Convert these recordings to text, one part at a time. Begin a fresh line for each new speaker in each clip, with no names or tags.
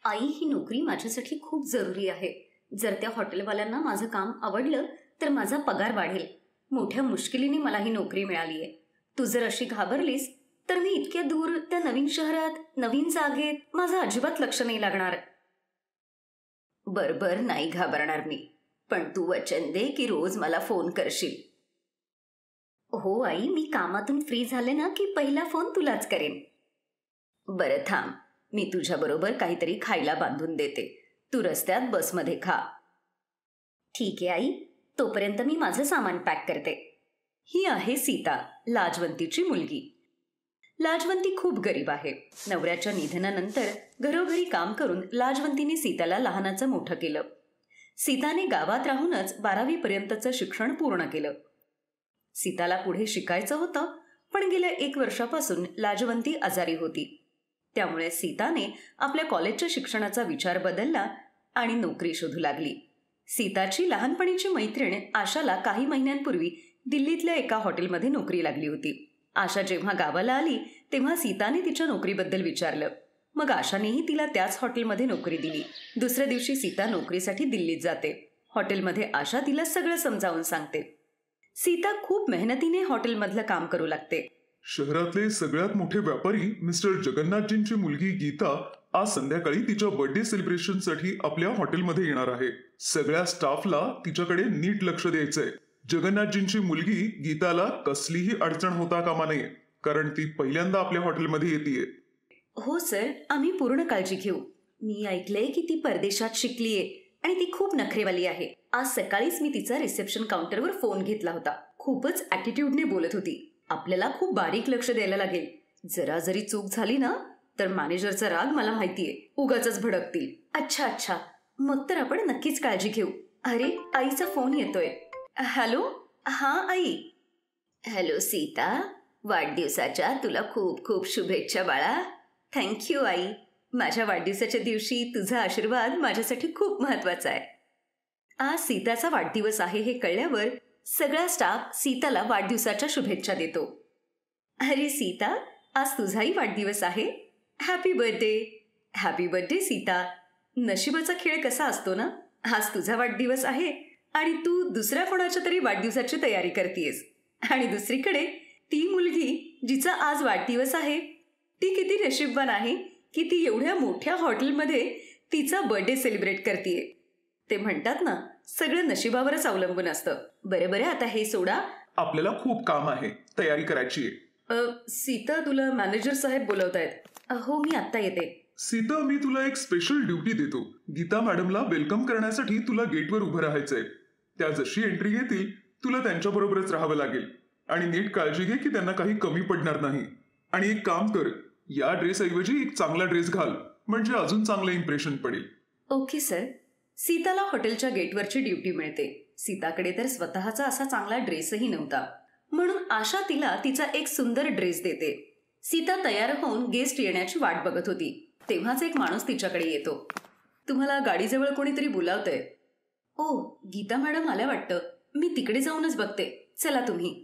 आई, ही नोकरी माझ्यासाठी खूप जरुरी आहे. जर त्या हॉटेलवाल्यांना माझं काम आवडलं तर माझा पगार वाढेल. मोठ्या मुश्किलीने मला ही नोकरी मिळाली आहे. तू जर अशी घाबरलीस तर मी इतक्या दूर त्या नवीन शहरात, नवीन जागेत माझं अजिबात लक्ष नाही लागणार. बरोबर, नाही घाबरणार मी. पण तू वचन दे की रोज मला फोन करशील. हो आई, मी कामातून फ्री झाले ना की पहिला फोन तुलाच करेन. बरं थांब, मी तुझ्याबरोबर काहीतरी खायला बांधून देते. तू रस्त्यात बसमध्ये खा. ठीक आहे आई, तोपर्यंत मी माझं सामान पॅक करते. ही आहे सीता, लाजवंतीची मुलगी. लाजवंती खूप गरीब आहे. नवऱ्याच्या निधनानंतर घरोघरी काम करून लाजवंतीने सीताला लहानाचं मोठं केलं. सीताने गावात राहूनच 12वी पर्यंतचं शिक्षण पूर्ण केलं. सीताला पुढे शिकायचं होतं, पण गेल्या 1 वर्षापासून लाजवंती आजारी होती. त्यामुळे सीताने आपल्या कॉलेजच्या शिक्षणाचा विचार बदलला आणि नोकरी शोधू लागली. सीताची लहानपणीची मैत्रीण आशाला काही महिन्यांपूर्वी दिल्लीतल्या एका हॉटेलमध्ये नोकरी लागली होती. आशा जेव्हा गावाला आली तेव्हा सीताने तिच्या नोकरीबद्दल विचारलं. मग आशानेही तिला त्याच हॉटेलमध्ये नोकरी दिली. दुसऱ्या दिवशी सीता नोकरीसाठी दिल्लीत जाते. हॉटेलमध्ये आशा तिला सगळं समजावून सांगते. सीता खूप मेहनतीने हॉटेलमधलं काम करू लागते.
शहरातले सगळ्यात मोठे व्यापारी मिस्टर जगन्नाथजींची मुलगी गीता आज संध्याकाळी तिच्या बर्थडे सेलिब्रेशनसाठी आपल्या हॉटेलमध्ये येणार आहे. सगळ्या स्टाफला तिच्याकडे नीट लक्ष द्यायचंय. जगन्नाथजींची मुलगी गीताला कसलीही अडचण होता कामा नये, कारण ती पहिल्यांदा आपल्या हॉटेलमध्ये येतेय.
हो सर, आम्ही पूर्ण काळजी घेऊ. मी ऐकलंय की ती परदेशात शिकलीये आणि ती खूप नखरेवाली आहे. आज सकाळीच मी तिचा रिसेप्शन काउंटरवर फोन घेतला होता. खूपच ॲटिट्यूडने बोलत होती. आपल्याला खूप बारीक लक्ष द्यायला लागेल. जरा जरी चूक झाली ना तर मॅनेजरचा राग मला माहितीये, उगाचच भडकतील. अच्छा, मग तर आपण नक्कीच काळजी घेऊ. अरे, आईचा फोन येतोय. हॅलो. हां आई. हॅलो सीता, वाढदिवसाच्या तुला खूप खूप शुभेच्छा बाळा. थँक्यू आई. माझ्या वाढदिवसाच्या दिवशी तुझा आशीर्वाद माझ्यासाठी खूप महत्वाचा आहे. आज सीताचा वाढदिवस आहे हे कळल्यावर सगळा स्टाफ सीताला वाढदिवसाच्या शुभेच्छा देतो. अरे सीता, आज तुझाही वाढदिवस आहे. Happy birthday. Happy birthday Sita. नशिबाचा खेळ कसा असतो ना. आज तुझा वाढदिवस आहे आणि तू दुसऱ्या कोणाच्या तरी वाढदिवसाची तयारी करतेयस. आणि दुसरीकडे ती मुलगी जिचा आज वाढदिवस आहे ती किती नशीबवान आहे की ती एवढ्या मोठ्या हॉटेलमध्ये तिचा बर्थडे सेलिब्रेट करतेय. ते म्हणतात ना, सगळं नशिबावरच अवलंबून असतं. बरं, आता हे सोडा.
आपल्याला खूप काम आहे, तयारी करायची आहे.
सीता, तुला मॅनेजर साहेब बोलवतायत. हो, मी आत्ता येते.
सीता, मी तुला एक स्पेशल ड्युटी देतो. गीता मॅडमला वेलकम करण्यासाठी तुला गेटवर उभं राहायचंय. त्या जशी एंट्री घेतील तुला त्यांच्याबरोबरच राहावं लागेल. आणि नीट काळजी घे की त्यांना काही कमी पडणार नाही. आणि एक काम कर, या ड्रेस ऐवजी एक चांगला ड्रेस घाल, म्हणजे अजून चांगलं इम्प्रेशन पडेल.
Okay sir. सीताला हॉटेलच्या गेटवरची ड्युटी मिळते. सीताकडे तर स्वतःचा असा चांगला ड्रेसही नव्हता, म्हणून आशा तिला तिचा एक सुंदर ड्रेस देते. सीता तयार होऊन गेस्ट येण्याची वाट बघत होती. तेव्हाच एक माणूस तिच्याकडे येतो. तुम्हाला गाडीजवळ कोणीतरी बोलावतंय. ओ, गीता मॅडम आल्या वाटतं. मी तिकडे जाऊनच बघते. चला तुम्ही.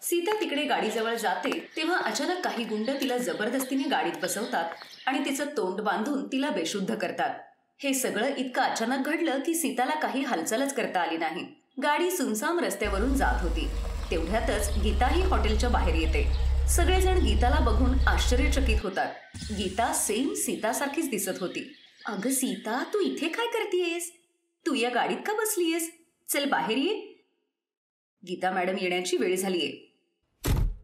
सीता तिकडे गाडीजवळ जाते तेव्हा अचानक काही गुंड तिला जबरदस्तीने गाडीत बसवतात आणि तिचं तोंड बांधून तिला बेशुद्ध करतात. हे सगळं इतकं अचानक घडलं की सीताला काही हालचालच करता आली नाही. गाडी सुनसाम रस्त्यावरून जात होती. तेवढ्यातच गीताही हॉटेलच्या बाहेर येते. सगळेजण गीताला बघून आश्चर्यचकित होतात. गीता सेम सीतासारखीच दिसत होती. अगं सीता, तू इथे काय करतेयस? तू या गाडीत का बसलीयस? चल बाहेर ये. गीता मॅडम येण्याची वेळ झालीये.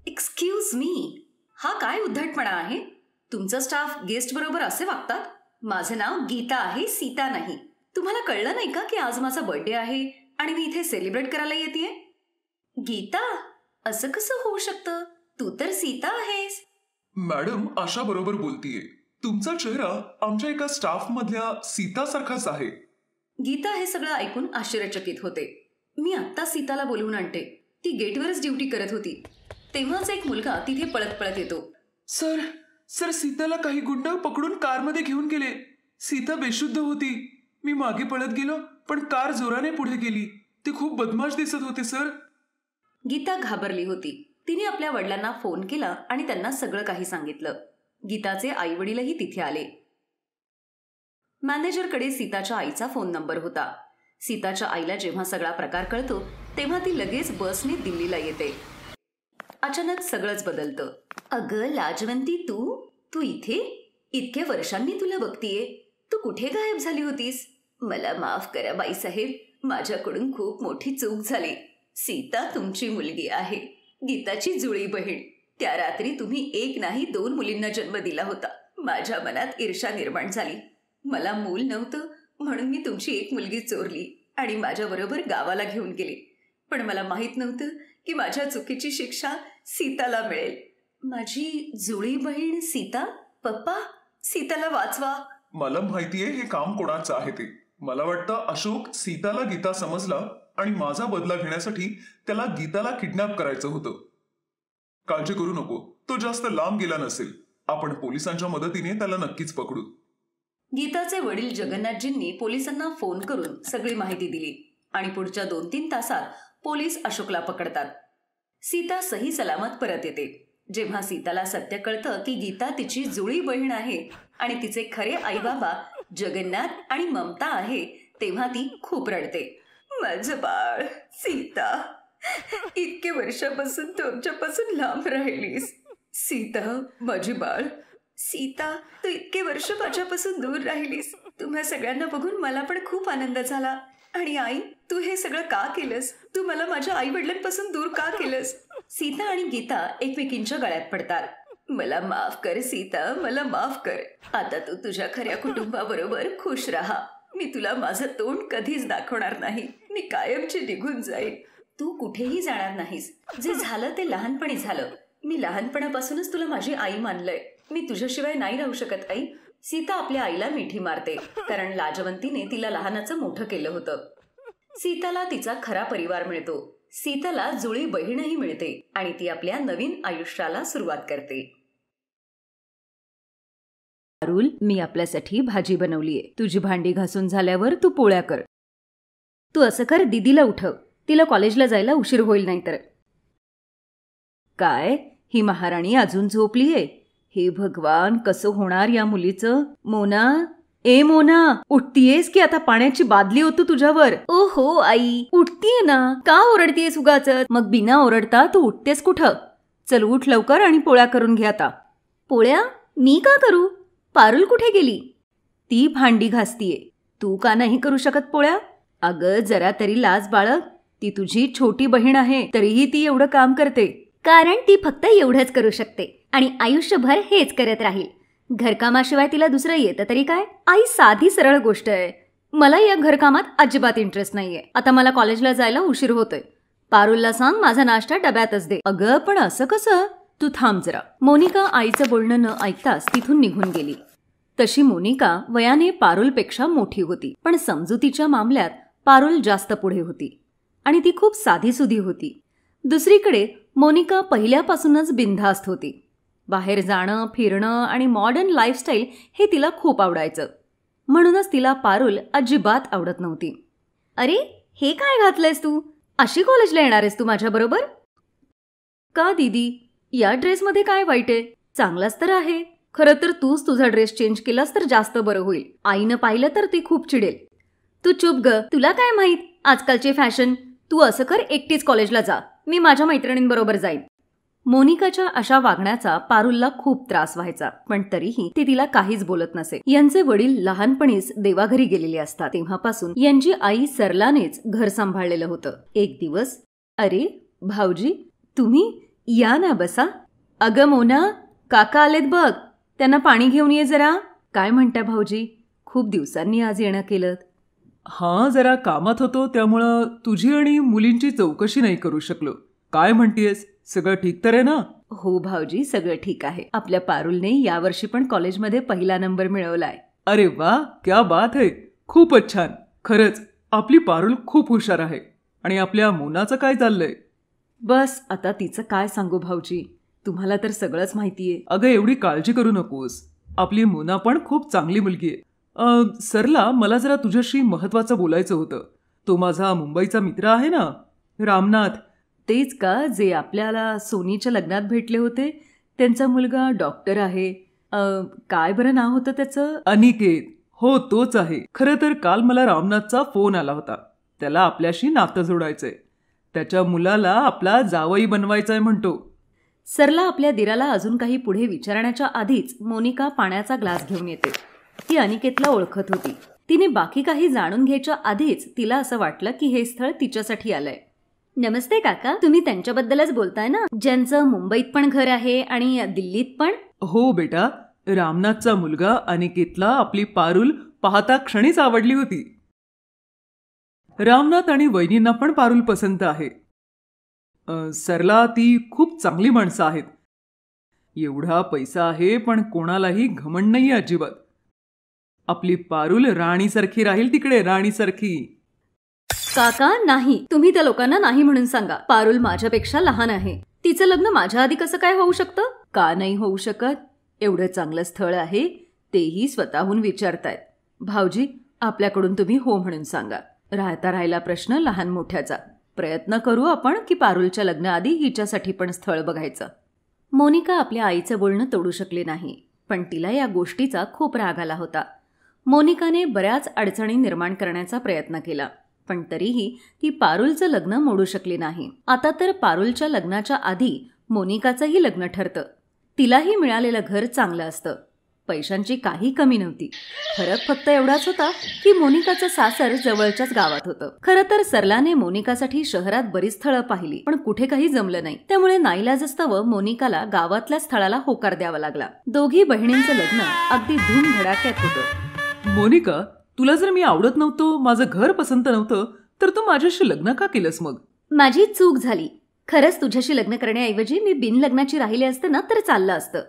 एक्सक्यूज मी, हा काय उद्धटपणा आहे? तुमचा स्टाफ गेस्ट बरोबर असे वागतात? माझं नाव गीता आहे, सीता नाही. तुम्हाला कळलं नाही का की आज माझा बर्थडे आहे आणि मी इथे सेलिब्रेट करायला येतेय? गीता, असं कसं होऊ शकतं? तू तर सीता आहेस.
मॅडम आशा बरोबर बोलतीये. तुमचा चेहरा आमच्या एका स्टाफ मधल्या सीता सारखाच आहे.
गीता हे सगळं ऐकून आश्चर्यचकित होते. मी आत्ता सीताला बोलवून आणते. ती गेटवरच ड्युटी करत होती. तेव्हाच एक मुलगा तिथे पळत पळत येतो.
सर, सीताला काही गुंड पकडून कारमध्ये घेऊन गेले. सीता बेशुद्ध होती. मी मागे पळत गेलो पण कार जोराने पुढे गेली. ते खूप बदमाश दिसत होते सर.
गीता घाबरली होती. तिने आपल्या वडिलांना फोन केला आणि त्यांना सगळं काही सांगितलं. गीताचे आई वडीलही तिथे आले. मॅनेजरकडे सीताच्या आईचा फोन नंबर होता. सीताच्या आईला जेव्हा सगळा प्रकार कळतो तेव्हा ती लगेच बसने दिल्लीला येते. अचानक सगळंच बदलतं. अगं लाजवंती, तू इथे? इतक्या वर्षांनी तुला बघतीये. तू कुठे गायब झाली होतीस? मला माफ करा बाईसाहेब, माझ्याकडून खूप मोठी चूक झाली. सीता तुमची मुलगी आहे, गीताची जुळी बहीण. त्या रात्री तुम्ही एक नाही 2 मुलींना जन्म दिला होता. माझ्या मनात ईर्ष्या निर्माण झाली. मला मूल नव्हतं म्हणून मी तुमची एक मुलगी चोरली आणि माझ्याबरोबर गावाला घेऊन गेली. पण मला माहीत नव्हतं की माझ्या चुकीची शिक्षा सीताला मिळेल. माझी जुळी बहीण सीता. पप्पा, सीताला वाचवा.
मला माहितीये हे काम कोणाचं आहे ते. मला वाटतं अशोक सीताला गीता समजला आणि माझा बदला घेण्यासाठी त्याला गीताला किडनॅप करायचं होतं. काळजी करू नको, तो जास्त लांब गेला नसेल. आपण पोलिसांच्या मदतीने त्याला नक्कीच पकडू.
गीताचे वडील जगन्नाथजींनी पोलिसांना फोन करून सगळी माहिती दिली आणि पुढच्या 2-3 तासात पोलीस अशोकला पकडतात. सीता सही सलामत परत येते. जेव्हा सीताला सत्य कळतं की गीता तिची जुळी बहीण आहे आणि तिचे खरे आई बाबा जगन्नाथ आणि ममता आहे, तेव्हा ती खूप रडते. माझं बाळ सीता, इतके वर्षापासून तू आमच्यापासून लांब राहिलीस. सीता माझी बाळ. सीता, तू इतके वर्ष माझ्यापासून दूर राहिलीस. तुम्हा सगळ्यांना बघून मला पण खूप आनंद झाला. आणि आई, तू हे सगळं का केलंस? तू मला माझ्या आई वडिलांपासून दूर का केलंस? सीता आणि गीता एकमेकींच्या गळ्यात पडतात. मला माफ कर सीता, मला माफ कर. आता तू तुझ्या खऱ्या कुटुंबाबरोबर खुश राहा. मी तुला माझं तोंड कधीच दाखवणार नाही. मी कायमची निघून जाईन. तू कुठेही जाणार नाहीस. जे झालं ते लहानपणी झालं. मी लहानपणापासूनच तुला माझी आई मानलंय. मी तुझ्याशिवाय नाही राहू शकत आई. सीता आपल्या आईला मिठी मारते, कारण लाजवंतीने तिला लहानाचं मोठं केलं होतं. सीताला तिचा खरा परिवार मिळतो. सीताला जुळी बहीणही मिळते आणि ती आपल्या नवीन आयुष्याला सुरुवात करते. पारुल, मी आपल्यासाठी भाजी बनवलीये. तुझी भांडी घासून झाल्यावर तू पोळ्या कर. तू असं कर, दीदीला उठव. तिला कॉलेजला जायला उशीर होईल नाहीतर. काय, ही महाराणी अजून झोपलीये? हे भगवान, कसं होणार या मुलीचं? मोना, ए मोना, उठतीयेस की आता पाण्याची बादली होतो तुझ्यावर? ओ हो आई, उठतीये ना. का ओरडतीयेस उगाचच? मग बिना ओरडता तू उठतेस कुठं? चल उठ लवकर आणि पोळ्या करून घे आता. पोळ्या? मी का करू? पारुल कुठे गेली? ती भांडी घासतीये. तू का नाही करू शकत पोळ्या? अगं जरा तरी लाज बाळग. ती तुझी छोटी बहीण आहे, तरीही ती एवढं काम करते. कारण ती फक्त एवढंच करू शकते आणि आयुष्यभर हेच करत राहील. घरकामाशिवाय तिला दुसरं येतं तरी काय? आई, साधी सरळ गोष्ट आहे. मला या घरकामात अजिबात इंटरेस्ट नाहीये. आता मला कॉलेजला जायला उशीर होतोय. पारुलला सांग माझा नाश्ता डब्यातच दे. अगं पण असं कसं? तू थांब जरा. मोनिका आईचं बोलणं न ऐकताच तिथून निघून गेली. तशी मोनिका वयाने पारुलपेक्षा मोठी होती, पण समजुतीच्या मामल्यात पारुल जास्त पुढे होती आणि ती खूप साधीसुधी होती. दुसरीकडे मोनिका पहिल्यापासूनच बिनधास्त होती. बाहेर जाणं, फिरणं आणि मॉडर्न लाईफस्टाईल हे तिला खूप आवडायचं. म्हणूनच तिला पारुल अजिबात आवडत नव्हती. अरे, हे काय घातलंयस तू? अशी कॉलेजला येणार आहेस तू माझ्याबरोबर? का दीदी, या ड्रेसमध्ये काय वाईट आहे? चांगलाच तर आहे. खरं तर तूच तुझा ड्रेस चेंज केलास तर जास्त बरं होईल. आईनं पाहिलं तर ती खूप चिडेल. तू चुप ग, तुला काय माहित आजकालची फॅशन. तू असं कर, एकटीच कॉलेजला जा. मी माझ्या मैत्रिणींबरोबर जाईन. मोनिकाच्या अशा वागण्याचा पारुलला खूप त्रास व्हायचा, पण तरीही ती तिला काहीच बोलत नसे. यांचे वडील लहानपणीच देवाघरी गेलेले असतात. तेव्हापासून यांची आई सरलानेच घर सांभाळलेलं होतं. एक दिवस, अरे भाऊजी, तुम्ही या ना, बसा. अगं मोना, काका आलेत बघ, त्यांना पाणी घेऊन ये जरा. काय म्हणता भाऊजी, खूप दिवसांनी आज येणं केलं?
हां, जरा कामात होतो, त्यामुळं तुझी आणि मुलींची चौकशी नाही करू शकलो. काय म्हणतेस, सगळं ठीक तर आहे ना?
हो भाऊजी, सगळं ठीक आहे. आपल्या पारुलने यावर्षी पण कॉलेजमध्ये पहिला नंबर मिळवलाय.
अरे वा, क्या बात आहे. खूपच छान. खरंच आपली पारुल खूप हुशार आहे. आणि आपल्या मोनाचं काय चाललंय?
बस आता तिचं काय सांगू भाऊजी, तुम्हाला तर सगळंच माहितीये.
अगं एवढी काळजी करू नकोस. आपली मोना पण खूप चांगली मुलगी आहे. सरला, मला जरा तुझ्याशी महत्वाचं बोलायचं होतं. तो माझा मुंबईचा मित्र आहे ना, रामनाथ.
तेच का, जे आपल्याला सोनीच्या लग्नात भेटले होते? त्यांचा मुलगा डॉक्टर आहे. काय बरं नाव होतं त्याचं?
अनिकेत. हो तोच आहे. खरं तर काल मला रामनाथचा फोन आला होता. त्याला आपल्याशी नातं जोडायचंय. त्याच्या मुलाला आपला जावई बनवायचाय म्हणतो.
सरला आपल्या दिराला अजून काही पुढे विचारण्याच्या आधीच मोनिका पाण्याचा ग्लास घेऊन येते. ती अनिकेतला ओळखत होती. तिने बाकी काही जाणून घ्यायच्या आधीच तिला असं वाटलं की हे स्थळ तिच्यासाठी आलंय. नमस्ते काका, तुम्ही त्यांच्याबद्दलच बोलताय ना, ज्यांचं मुंबईत पण घर आहे आणि दिल्लीत पण?
हो बेटा, रामनाथचा मुलगा अनिकेतला आपली पारुल पाहता क्षणीच आवडली होती. रामनाथ आणि वहिनींना पण पारुल पसंत आहे. सरला ती खूप चांगली माणसं आहेत. एवढा पैसा आहे पण कोणालाही घमंड नाही अजिबात. आपली पारुल राणीसारखी राहील तिकडे, राणीसारखी.
काका नाही, तुम्ही त्या लोकांना नाही म्हणून सांगा. पारुल माझ्यापेक्षा लहान आहे. तिचं लग्न माझ्या आधी कसं काय होऊ शकतं? का नाही होऊ शकत? एवढं चांगलं स्थळ आहे, तेही स्वतःहून विचारतायत. भाऊजी, आपल्याकडून तुम्ही हो म्हणून सांगा. राहिला प्रश्न लहान मोठ्याचा. प्रयत्न करू आपण की पारुलच्या लग्नाआधी हिच्यासाठी पण स्थळ बघायचं. मोनिका आपल्या आईचं बोलणं तोडू शकली नाही, पण तिला या गोष्टीचा खूप राग आला होता. मोनिकाने बऱ्याच अडचणी निर्माण करण्याचा प्रयत्न केला, पण तरीही ती पारुलचं लग्न मोडू शकली नाही. आता तर पारुलच्या लग्नाच्या आधी मोनिकाचंही लग्न ठरतं. तिलाही मिळालेलं घर चांगलं असतं. पैशांची काही कमी नव्हती. फरक फक्त एवढाच होता की मोनिकाचं सासर जवळच्याच गावात होतं. खरं तर सरलाने मोनिकासाठी शहरात बरीच स्थळं पाहिली, पण कुठे काही जमलं नाही. त्यामुळे नाईलाजास्तव मोनिकाला गावातल्या स्थळाला होकार द्यावा लागला. दोघी बहिणींचं लग्न अगदी धूमधडाक्यात होतं.
मोनिका, तुला जर मी आवडत नव्हतो, माझं घर पसंत नव्हतं, तर तू माझ्याशी लग्न का केलंस मग?
माझी चूक झाली. खरंच तुझ्याशी लग्न करण्याऐवजी मी बिनलग्नाची राहिले असते ना तर चाललं असतं.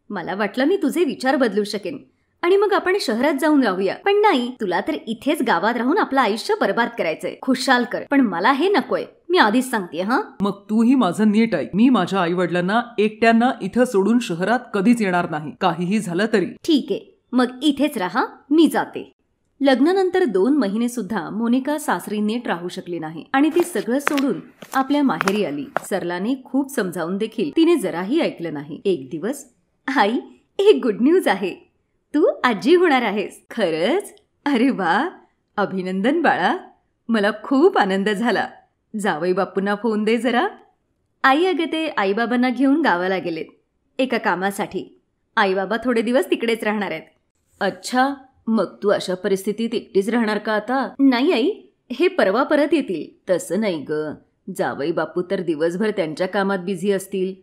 मला वाटलं मी तुझे विचार बदलू शकेन आणि मग आपण शहरात जाऊन राहूया, पण नाही, तुला तर इथेच गावात राहून आपलं आयुष्य बर्बाद करायचंय. खुशाल कर, पण मला हे नकोय, मी आधीच सांगते. हा,
मग तूही माझं नीट ऐक. मी माझ्या आई वडिलांना एकट्यांना इथं सोडून शहरात कधीच येणार नाही, काहीही झालं तरी.
ठीक आहे, मग इथेच राहा, मी जाते. लग्नानंतर 2 महिने सुद्धा मोनिका सासरी नीट राहू शकली नाही आणि ती सगळं सोडून आपल्या माहेरी आली. सरलाने खूप समजावून देखील तिने जराही ऐकलं नाही. एक दिवस, आई, एक गुड न्यूज आहे, तू आजी होणार आहेस. खरंच? अरे वा, अभिनंदन बाळा, मला खूप आनंद झाला. जावई बापूंना फोन दे जरा. आई, अगं ते आईबाबांना घेऊन गावाला गेलेत एका कामासाठी. आईबाबा थोडे दिवस तिकडेच राहणार आहेत. अच्छा, मग तू अशा परिस्थितीत एकटीच राहणार का आता? नाही आई, हे परवा परत येतील. तसं नाही ग, जावई बापू तर दिवसभर त्यांच्या कामात बिझी असतील.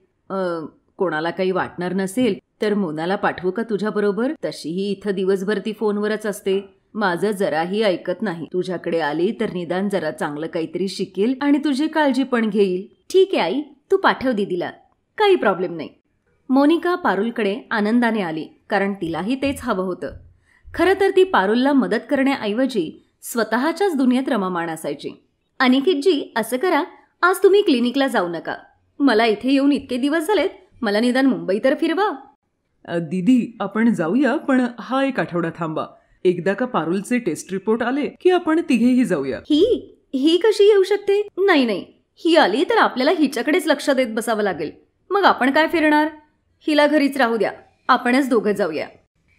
कोणाला काही वाटणार नसेल तर मोनाला पाठवू का तुझ्याबरोबर? तशीही इथं दिवसभर ती फोनवरच असते. माझं जराही ऐकत नाही. तुझ्याकडे आली तर निदान जरा चांगलं काहीतरी शिकेल आणि तुझी काळजी पण घेईल. ठीक आहे आई, तू पाठव दीदीला, काही प्रॉब्लेम नाही. मोनिका पारुलकडे आनंदाने आली, कारण तिलाही तेच हवं होतं. खरं तर ती पारुलला मदत करण्याऐवजी स्वतःच्याच दुनियेत रममाण असायची. अनिकेतजी, असं करा, आज तुम्ही क्लिनिकला जाऊ नका. मला इथे येऊन इतके दिवस झालेत, मला निदान मुंबई तर फिरवा.
दीदी, आपण जाऊया, पण हा एक आठवडा थांबा. एकदा का पारुलचे टेस्ट रिपोर्ट आले की आपण तिघेही जाऊया.
ही कशी येऊ शकते? नाही नाही, ही आली तर आपल्याला हिच्याकडेच लक्ष देत बसावं लागेल. मग आपण काय फिरणार? हिला घरीच राहू द्या, आपणच दोघं जाऊया.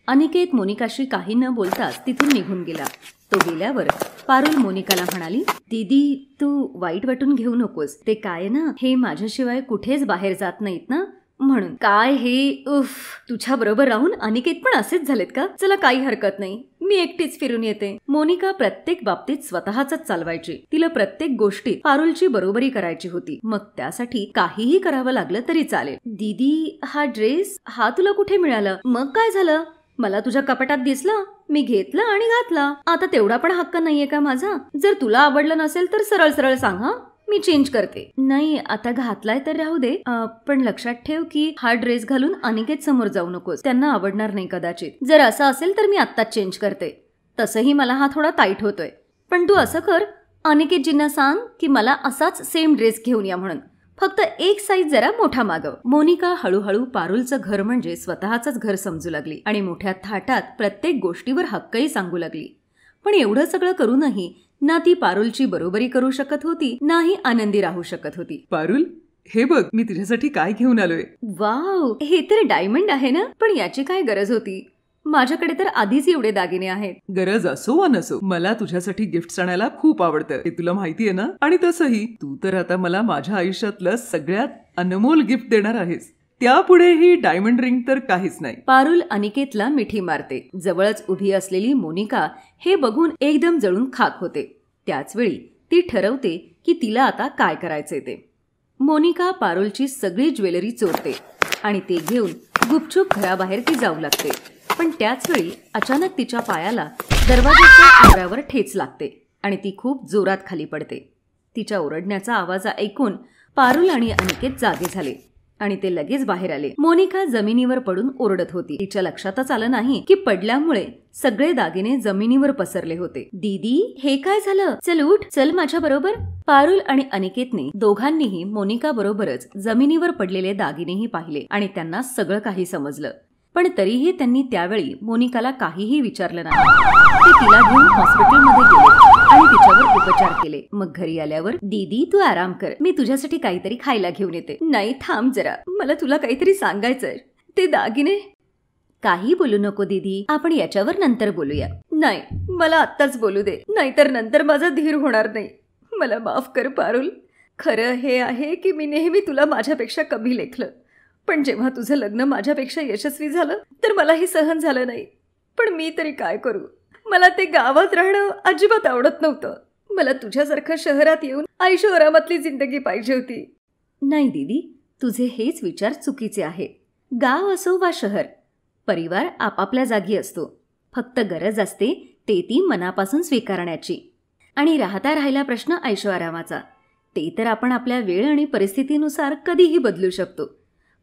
अनिकेत मोनिकाशी काही न बोलताच तिथून निघून गेला. तो गेल्यावर पारुल मोनिकाला म्हणाली, दीदी, तू वाईट वाटून घेऊ नकोस. ते काय ना, हे माझ्याशिवाय कुठेच बाहेर जात नाहीत ना, म्हणून. काय हे, उफ, तुझ्या बरोबर राहून अनिकेत पण असेच झालेत का? चला, काही हरकत नाही, मी एकटीच फिरून येते. मोनिका प्रत्येक बाबतीत स्वतःच चालवायची. तिला प्रत्येक गोष्टीत पारुलची बरोबरी करायची होती. मग त्यासाठी काहीही करावं लागलं तरी चालेल. दीदी, हा ड्रेस, हा तुला कुठे मिळाला? मग काय झालं? मला तुझ्या कपाटात दिसला, मी घेतला आणि घातला. आता तेवढा पण हक्क नाहीये का माझा? जर तुला आवडलं नसेल तर सरळ सरळ सांग, हा, मी चेंज करते. नाही, आता घातलाय तर राहू दे, पण लक्षात ठेव की हा ड्रेस घालून अनिकेत समोर जाऊ नकोस, त्यांना आवडणार नाही कदाचित. जर असं असेल तर मी आत्ताच चेंज करते. तसंही मला हा थोडा टाईट होतोय, पण तू असं कर, अनिकेतजींना सांग की मला असाच सेम ड्रेस घेऊन या म्हणून. फक्त एक साईज जरा मोठा मागव. मोनिका हळूहळू पारुलचं घर म्हणजे स्वतःच घर समजू लागली आणि मोठ्या थाटात प्रत्येक गोष्टीवर हक्कही सांगू लागली. पण एवढं सगळं करूनही ना ती पारुलची बरोबरी करू शकत होती, नाही आनंदी राहू शकत होती.
पारुल, हे बघ, मी तुझ्यासाठी काय घेऊन आलोय.
वाव, हे तर डायमंड आहे ना? पण याची काय गरज होती? माझ्याकडे तर आधीच एवढे दागिने आहेत.
गरज असो वा नसो, मला तुझ्यासाठी गिफ्ट आणायला खूप आवडतं, हे तुला माहितीये ना. आणि तसंही तू तर आता मला माझ्या आयुष्यातलं सगळ्यात अनमोल गिफ्ट देणार आहेस. त्यापुढे ही डायमंड रिंग तर काहीच नाही.
पारुल अनिकेतला मिठी मारते. जवळच उभी असलेली मोनिका हे बघून एकदम जळून खाक होते. त्याच वेळी ती ठरवते की तिला आता काय करायचे ते. मोनिका पारुलची सगळी ज्वेलरी चोरते आणि ते घेऊन गुपचूप घराबाहेर ती जाऊ लागते. पण त्याच वेळी अचानक तिच्या पायाला दरवाजाच्या आवारावर ठेच लागते आणि ती खूप जोरात खाली पडते. तिच्या ओरडण्याचा आवाज ऐकून पारुल आणि अनिकेत जागे झाले आणि ते लगेच बाहेर आले. मोनिका जमिनीवर पडून ओरडत होती. तिच्या लक्षातच आलं नाही की पडल्यामुळे सगळे दागिने जमिनीवर पसरले होते. दीदी, हे काय झालं? चल उठ, चल माझ्या बरोबर. पारुल आणि अनिकेतने दोघांनीही मोनिका बरोबरच जमिनीवर पडलेले दागिनेही पाहिले आणि त्यांना सगळं काही समजलं. पण तरीही त्यांनी त्यावेळी मोनिकाला काहीही विचारलं नाही. ते तिला घेऊन हॉस्पिटलमध्ये गेले आणि तिच्यावर उपचार केले. मग घरी आल्यावर, दीदी तू आराम कर, मी तुझ्यासाठी काहीतरी खायला घेऊन येते. नाही थांब जरा, मला तुला काहीतरी सांगायचंय. ते दागिने. काही बोलू नको दीदी, आपण याच्यावर नंतर बोलूया. नाही, मला आत्ताच बोलू दे, नाहीतर नंतर माझा धीर होणार नाही. मला माफ कर पारुल. खरं हे आहे की मी नेहमी तुला माझ्यापेक्षा कमी लेखलं. पण जेव्हा तुझं लग्न माझ्यापेक्षा यशस्वी झालं तर मला हे सहन झालं नाही. पण मी तरी काय करू? मला ते गावात राहणं अजिबात आवडत नव्हतं. मला तुझ्यासारखं शहरात येऊन ऐशोआरामातली जिंदगी पाहिजे होती. नाही दीदी, तुझे हेच विचार चुकीचे आहे. गाव असो वा शहर, परिवार आपापल्या जागी असतो. फक्त गरज असते ते ती मनापासून स्वीकारण्याची. आणि राहिला प्रश्न ऐशोआरामाचा, ते तर आपण आपल्या वेळ आणि परिस्थितीनुसार कधीही बदलू शकतो.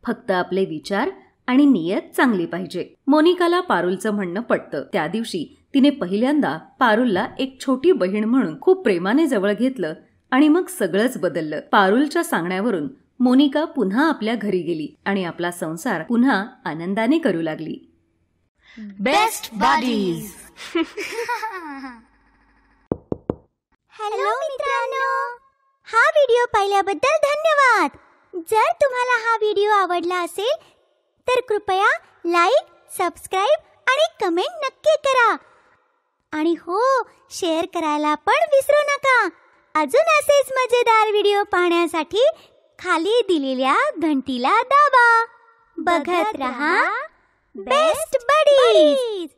फक्त आपले विचार आणि नियत चांगली पाहिजे. मोनिकाला पारुलचं म्हणणं पटतं. त्या दिवशी तिने पहिल्यांदा पारुलला एक छोटी बहीण म्हणून खूप प्रेमाने जवळ घेतलं आणि मग सगळंच बदललं. पारुलच्या सांगण्यावरून मोनिका पुन्हा आपल्या घरी गेली आणि आपला संसार पुन्हा आनंदाने करू लागली.
Best buddies. हॅलो मित्रांनो, हा व्हिडिओ पाहिल्याबद्दल धन्यवाद. जर तुम्हाला हा व्हिडिओ आवडला असेल तर कृपया लाईक, सबस्क्राईब आणि कमेंट नक्की करा. आणि हो, शेअर करायला पण विसरू नका. अजून असेच मजेदार व्हिडिओ पाहण्यासाठी खाली दिलेल्या घंटीला दाबा. बघत रहा बेस्ट बडीज.